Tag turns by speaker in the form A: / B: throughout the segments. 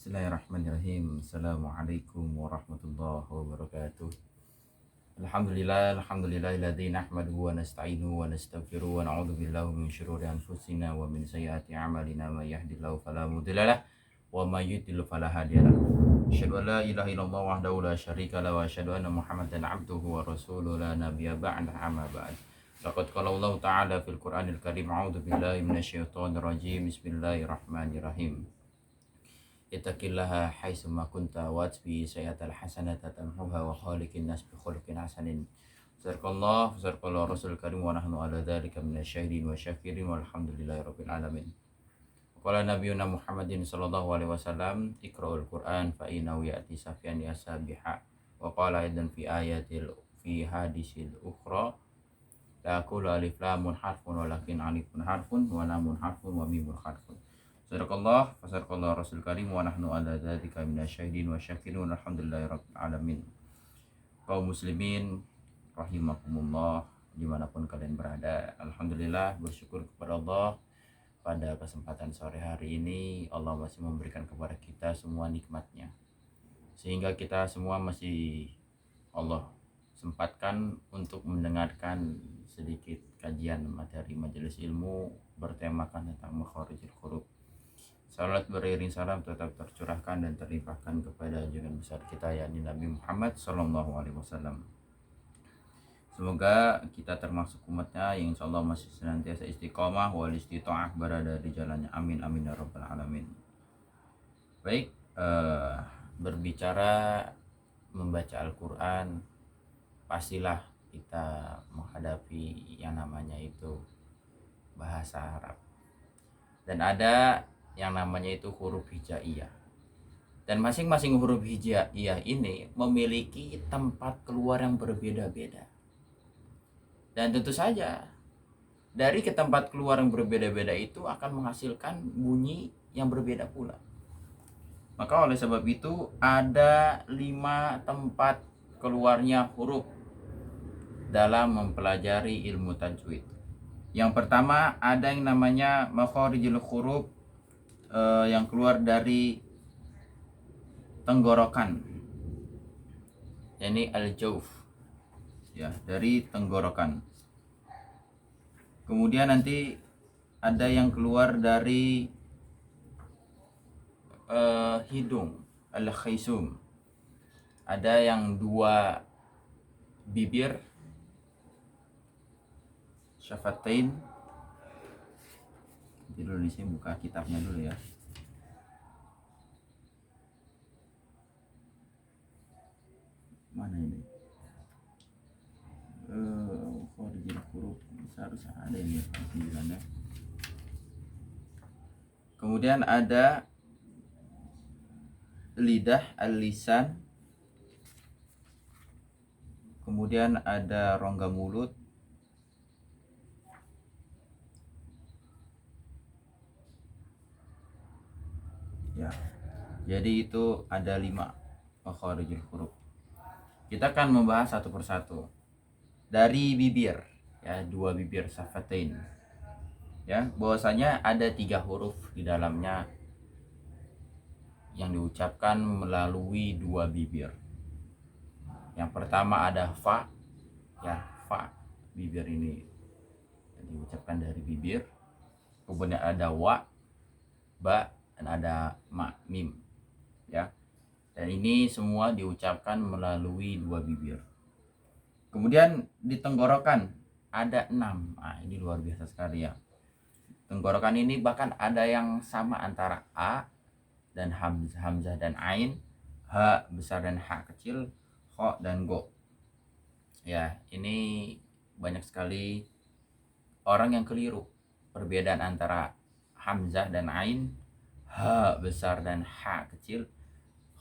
A: Bismillahirrahmanirrahim. Assalamualaikum warahmatullahi wabarakatuh. Alhamdulillahilladzi nahmaduhu wa nasta'inuhu wa nastaghfiruhu wa na'udzu billahi min syururi anfusina wa min sayyiati a'malina may yahdihillahu fala mudhillalah wa may yudhlil fala hadiyalah. Asyhadu an la ilaha illallah wahdahu la syarika lahu wa asyhadu anna Muhammadan 'abduhu wa rasuluhu la nabiyya ba'da amma ba'd. Laqad qala Allah ta'ala fil Qur'anil Karim a'udzu billahi minasyaitonir rajim. Bismillahirrahmanirrahim. Ittaqillaha haitsuma kunta watbi sayyatal hasanata tamhuha wa khaliqin nas bi khuluqin hasanin. Sadaqallahu rasul karim wa nahnu ala dzalika minasyahidin wa syakirin walhamdulillahi rabbil alamin. Qala nabiyuna Muhammadin sallallahu alaihi wasallam iqra'ul Qur'an fa innahu ya'ti safiyan yasabiha wa qala aidan fi hadisil ukhra la aqulu alif lam harfun walakin alifun harfun wa lamun harfun wa mimun harfun. Sadaqallah rasul karim wa nahnu ala dzalika minasyahidin wa syakirin alhamdulillahi rabbil alamin. Kaum muslimin rahimakumullah dimanapun kalian berada, alhamdulillah bersyukur kepada Allah pada kesempatan sore hari ini Allah masih memberikan kepada kita semua nikmatnya, sehingga kita semua masih Allah sempatkan untuk mendengarkan sedikit kajian materi majelis ilmu bertemakan tentang makharijul huruf. Salat beriring salam tetap tercurahkan dan terlimpahkan kepada junjungan besar kita yakni Nabi Muhammad sallallahu alaihi wasallam. Semoga kita termasuk umatnya yang insyaallah masih senantiasa istiqomah wal istita'ah berada di jalannya. Amin amin ya rabbal alamin. Baik, berbicara membaca Al-Qur'an, pastilah kita menghadapi yang namanya itu bahasa Arab. Dan ada yang namanya itu huruf hijaiyah. Dan masing-masing huruf hijaiyah ini memiliki tempat keluar yang berbeda-beda. Dan tentu saja dari tempat keluar yang berbeda-beda itu akan menghasilkan bunyi yang berbeda pula. Maka oleh sebab itu ada 5 tempat keluarnya huruf dalam mempelajari ilmu tajwid. Yang pertama ada yang namanya makharijul huruf, yang keluar dari tenggorokan, yakni al-jauf, ya, dari tenggorokan. Kemudian nanti ada yang keluar dari hidung, al-khaisum. Ada yang 2 bibir, syafatain. Dulu nih saya buka kitabnya dulu ya. Mana ini? Kharijul huruf seharusnya ada ini penjelasannya. Kemudian ada lidah al-lisan. Kemudian ada rongga mulut. Ya. Jadi itu ada 5 makharijul huruf. Kita akan membahas satu persatu. Dari bibir, ya, 2 bibir syafatain. Ya, bahwasanya ada 3 huruf di dalamnya yang diucapkan melalui 2 bibir. Yang pertama ada fa, ya, fa, bibir ini diucapkan dari bibir. Kemudian ada wa, ba, dan ada ma, mim, ya. Dan ini semua diucapkan melalui 2 bibir. Kemudian di tenggorokan ada 6. Nah, ini luar biasa sekali ya. Tenggorokan ini bahkan ada yang sama antara a dan hamzah dan ain, ha besar dan ha kecil, kho dan go. Ya, ini banyak sekali orang yang keliru perbedaan antara hamzah dan ain, ha besar dan ha kecil,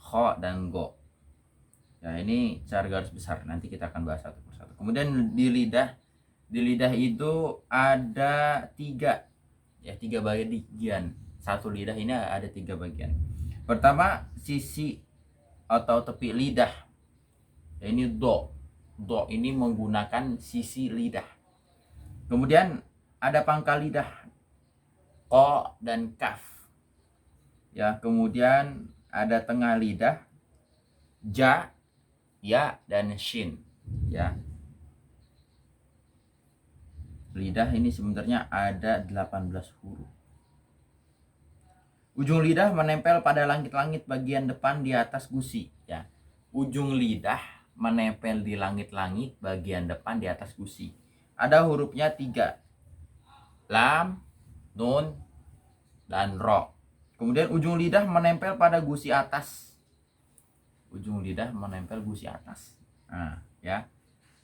A: kho dan go. Ya, ini cara garis besar, nanti kita akan bahas satu persatu. Kemudian di lidah itu ada 3, ya, 3 bagian. Satu lidah ini ada 3 bagian. Pertama, sisi atau tepi lidah, ya, ini do ini menggunakan sisi lidah. Kemudian ada pangkal lidah, ko dan kaf. Ya, kemudian ada tengah lidah, ja, ya, dan shin. Ya. Lidah ini sebenarnya ada 18 huruf. Ujung lidah menempel pada langit-langit bagian depan di atas gusi. Ya. Ujung lidah menempel di langit-langit bagian depan di atas gusi. Ada hurufnya 3. Lam, nun, dan ro. Kemudian ujung lidah menempel pada gusi atas. Ujung lidah menempel gusi atas. Nah, ya.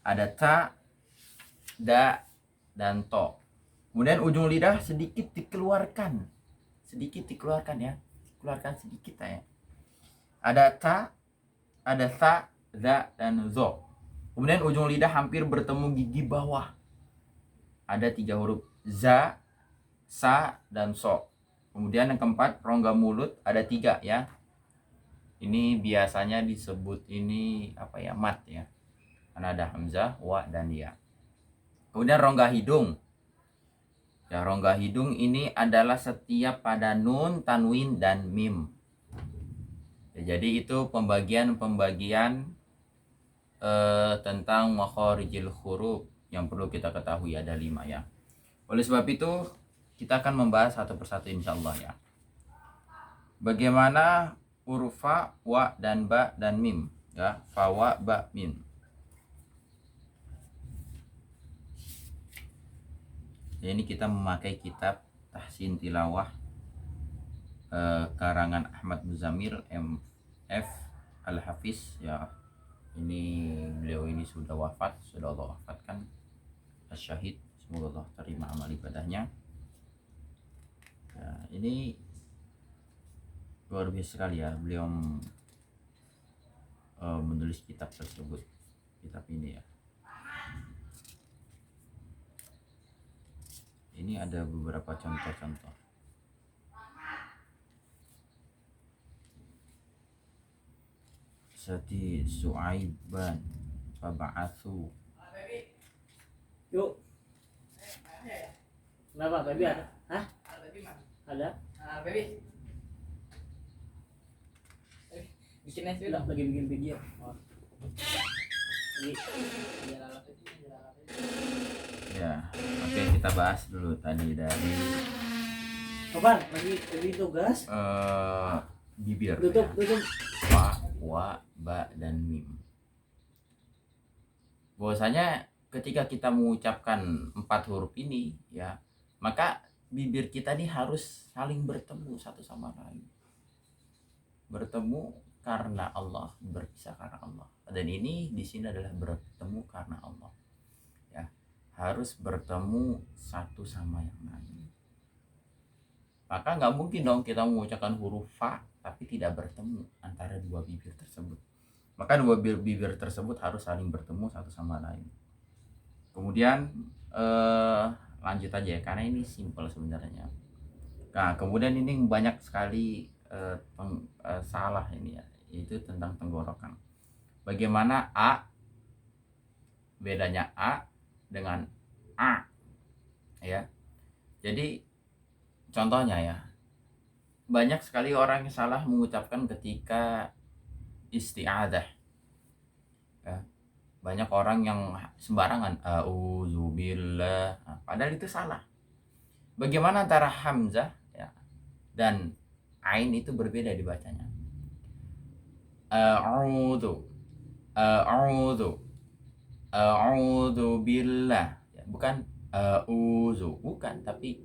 A: Ada ta, da, dan to. Kemudian ujung lidah sedikit dikeluarkan ya, keluarkan sedikit ya. Ada ta, ada sa, za, dan zo. Kemudian ujung lidah hampir bertemu gigi bawah. Ada 3 huruf, za, sa, dan so. Kemudian yang keempat, rongga mulut ada 3 ya. Ini biasanya disebut ini apa ya, mat ya, karena ada hamzah, wa, dan ya. Kemudian rongga hidung. Ya, rongga hidung ini adalah setiap pada nun, tanwin, dan mim. Ya, jadi itu pembagian tentang makharijil huruf yang perlu kita ketahui, ada 5 ya. Oleh sebab itu kita akan membahas satu persatu insyaallah ya. Bagaimana huruf fa, wa, dan ba, dan mim ya. Fa, wa, ba, mim. Ya, ini kita memakai kitab Tahsin Tilawah karangan Ahmad Muzamil M.F. Al-Hafiz ya. Ini beliau ini sudah wafat, sudah Allah wafatkan, asyahid, semoga Allah terima amal ibadahnya. Ya, ini luar biasa sekali ya beliau menulis kitab tersebut, kitab ini ya. Ini ada beberapa contoh-contoh. Sati Su'aiban Faba'athu.
B: Yuk. Kenapa baby ada? Hah? Ada?
C: Baby. Bikin es
B: Tidak, lagi bikin video. Oh.
A: Ya, oke, kita bahas dulu tadi dari
B: Kapan? Lagi tugas?
A: bibir
B: Tutup,
A: ya.
B: tutup.
A: Fa, wa, ba, dan mim. Bahwasanya ketika kita mengucapkan 4 huruf ini ya, maka bibir kita ini harus saling bertemu satu sama lain. Bertemu karena Allah, berpisah karena Allah. Dan ini di sini adalah bertemu karena Allah. Ya, harus bertemu satu sama yang lain. Maka nggak mungkin dong kita mengucapkan huruf fa tapi tidak bertemu antara 2 bibir tersebut. Maka 2 bibir tersebut harus saling bertemu satu sama lain. Kemudian lanjut aja ya, karena ini simpel sebenarnya. Nah, kemudian ini banyak sekali salah ini ya, yaitu tentang tenggorokan. Bagaimana a, bedanya a dengan a ya. Jadi contohnya ya, banyak sekali orang yang salah mengucapkan ketika isti'adah ya. Banyak orang yang sembarangan auzubillah, nah, padahal itu salah. Bagaimana antara hamzah ya dan ain itu berbeda dibacanya. A'udzu billah ya, bukan auzu, bukan, tapi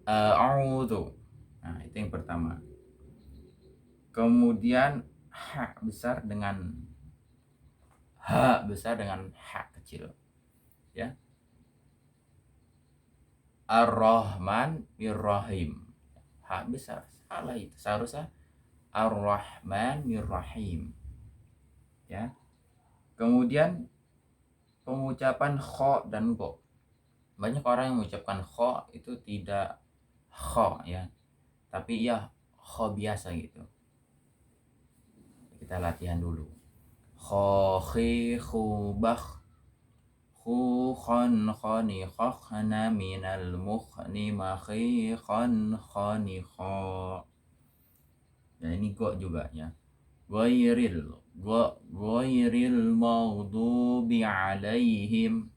A: a'udzu. Nah, itu yang pertama. Kemudian ha besar dengan ha kecil ya. Ar-Rahman Mir-Rahim, ha besar, salah itu, seharusnya Ar-Rahman Mir-Rahim ya. Kemudian pengucapan kho dan go, banyak orang yang mengucapkan kho itu tidak kho ya, tapi ya kho biasa gitu. Kita latihan dulu. Kho, khi, khu, bakh, khu, khon, khoni, khokhna, minal, mukhni, makhi, khon, khoni, kho. Ya ini go juga ya. Ghairil maghdubi alaihim.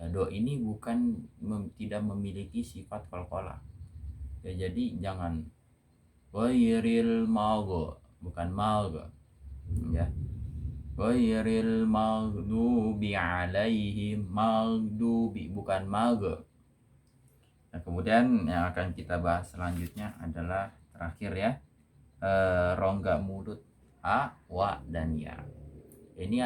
A: Ya, do ini bukan tidak memiliki sifat qalqalah. Ya jadi jangan ghairil magh, bukan magh. Ya. Ghairil maghdubi alaihim, maghdubi bukan magh. Nah, kemudian yang akan kita bahas selanjutnya adalah terakhir ya, rongga mulut a, wa dan ya. Ini